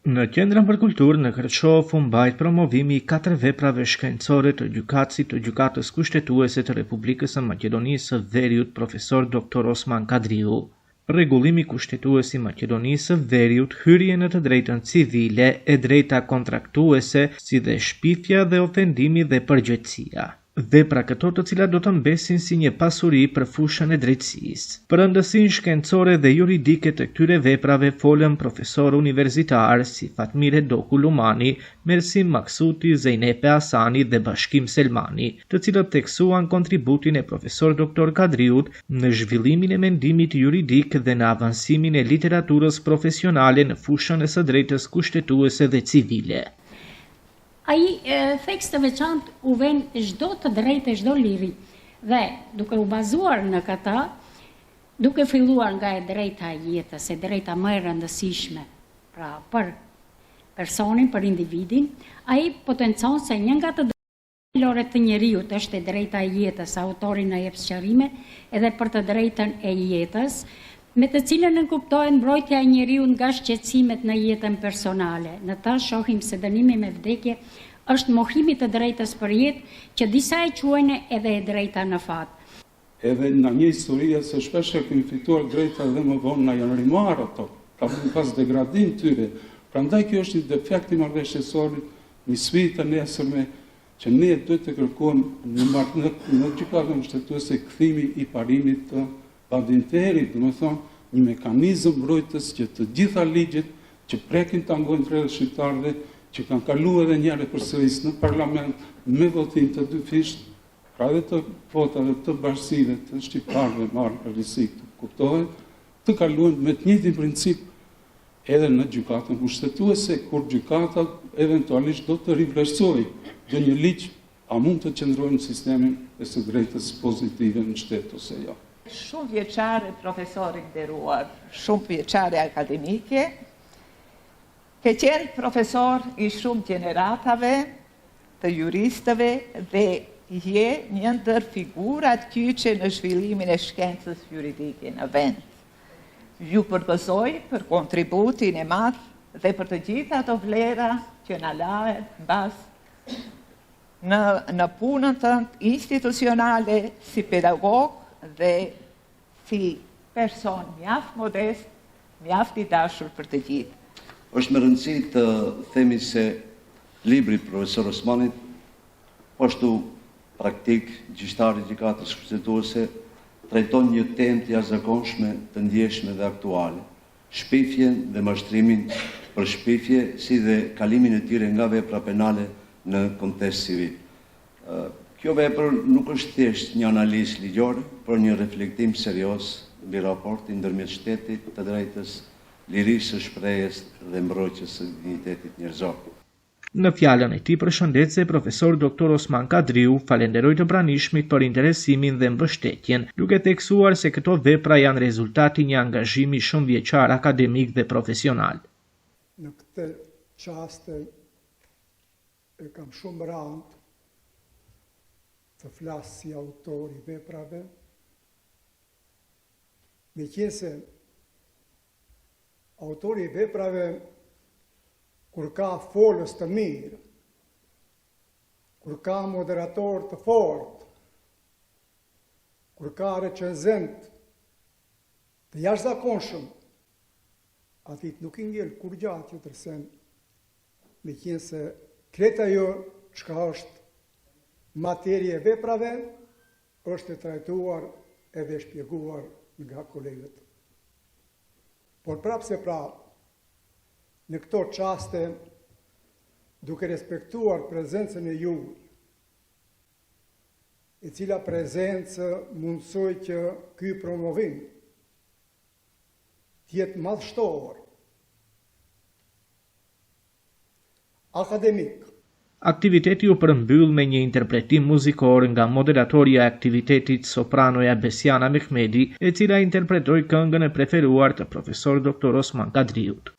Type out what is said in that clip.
Në Qendrën për Kulturë në Kërçov u mbajt promovimi i 4 veprave shkencore të gjykatësit të gjykatës kushtetuese të Republikës së Maqedonisë së Veriut profesor Dr. Osman Kadriu. Rregullimi kushtetues i Maqedonisë së Veriut, hyrje në të drejtën civile e drejta kontraktuese, si dhe shpifja dhe ofendimi dhe përgjegjësia. Vepra këto të cilat do të mbesin si një pasuri për fushën e drejtësisë. Për rëndësinë shkencore dhe juridike të këtyre veprave folën profesorë universitar si Fatmire Doku Lumani, Mersim Maksuti, Zejnepe Hasani dhe Bashkim Selmani, të cilët theksuan kontributin e profesor Dr. Kadriut në zhvillimin e mendimit juridik dhe në avansimin e literaturës profesionale në fushën e së drejtës kushtetuese dhe civile. Ai theks të veçantë u vën çdo të drejtë, çdo liri. Dhe duke u bazuar në këta, duke filluar nga e drejta e jetës, e drejta më e rëndësishme, pra për personin, për individin, ai potencon se një nga të drejtëlore të njeriut është e drejta e jetës, autori na jep sqarime edhe për të drejtën e jetës, me të cilën nënkuptohet mbrojtja e njeriut nga shqetësimet në jetën personale. Në ta shohim se dënimi me vdekje është mohimi të drejtës për jetë, që disa e quajnë edhe e drejta në fat. Edhe në një historia se shpesh e kemi fituar drejta dhe më vonë na janë rimarë ato, pra pas degradim tyre. Prandaj kjo është një defekt i marrëveshjesorit, një sfidë e nesërme që ne duhet të kërkojmë në gjykatën kushtetuese kthimi i parimit të padinterit, do të thonë një mekanizëm mbrojtës që të gjitha ligjet që prekin të angojnë drejtat shqiptarëve, që kanë kaluar edhe një herë përsëris në parlament me votim të dy fisht, pra edhe të votave të bashkësive të shqiptarëve marrë përgjegjësi të kuptohet, të kaluan me të njëjtin princip edhe në gjykatën kushtetuese, kur gjykata eventualisht do të rivlerësojë dhe një ligj a mund të qëndrojë në sistemin e së drejtës pozitive në shtet ose jo. Shumë vjeçare profesorit nderuar, shumë vjeçare akademike, ke qenë profesor i shumë gjeneratave të juristëve dhe je një ndër figurat kyçe në zhvillimin e shkencës juridike në vend. Ju përgëzoj për kontributin e madh dhe për të gjitha ato vlera që na lahet mbas në punën tënde institucionale si pedagog dhe si person mjaft modest, mjaft i dashur për të gjithë. Është me rëndësi të themi se libri profesor Osmanit, ashtu praktik gjyqtari i gjykatës kushtetuese, trajton një temë të jashtëzakonshme, të ndjeshme dhe aktuale, shpifjen dhe mashtrimin për shpifje, si dhe kalimin e tyre nga vepra penale në kontekst civil. Kjo vepër nuk është thjesht një analizë ligjore, por një reflektim serioz mbi raportin ndërmjet shtetit, të drejtës, lirisë së shprehjes dhe mbrojtjes së dinjitetit njerëzor. Në fjalën e tij përshëndetse, profesor Dr. Osman Kadriu falenderoi të pranishmit për interesimin dhe mbështetjen, duke theksuar se këto vepra janë rezultati një angazhimi shumë vjeçar akademik dhe profesional. Në këtë çaste e kam shumë rëndë të flasë si autor i veprave, me qenë se autori i veprave, kur ka folës të mirë, kur ka moderator të fort, kur ka recenzent të jashtëzakonshëm, atit nuk i ngel kur gjatë që tërsen, me qenë se kreta jo çka është materie e veprave, është e trajtuar edhe shpjeguar nga kolegët. Por prapse në këto çaste, duke respektuar prezencën e juaj, e cila prezencë mundsoi që ky promovim të jetë madhështor, akademik. Aktiviteti u përmbyll me një interpretim muzikor nga moderatorja e aktivitetit sopranoja Besiana Mehmedi, e cila interpretoi këngën e preferuar të profesor Dr. Osman Kadriut.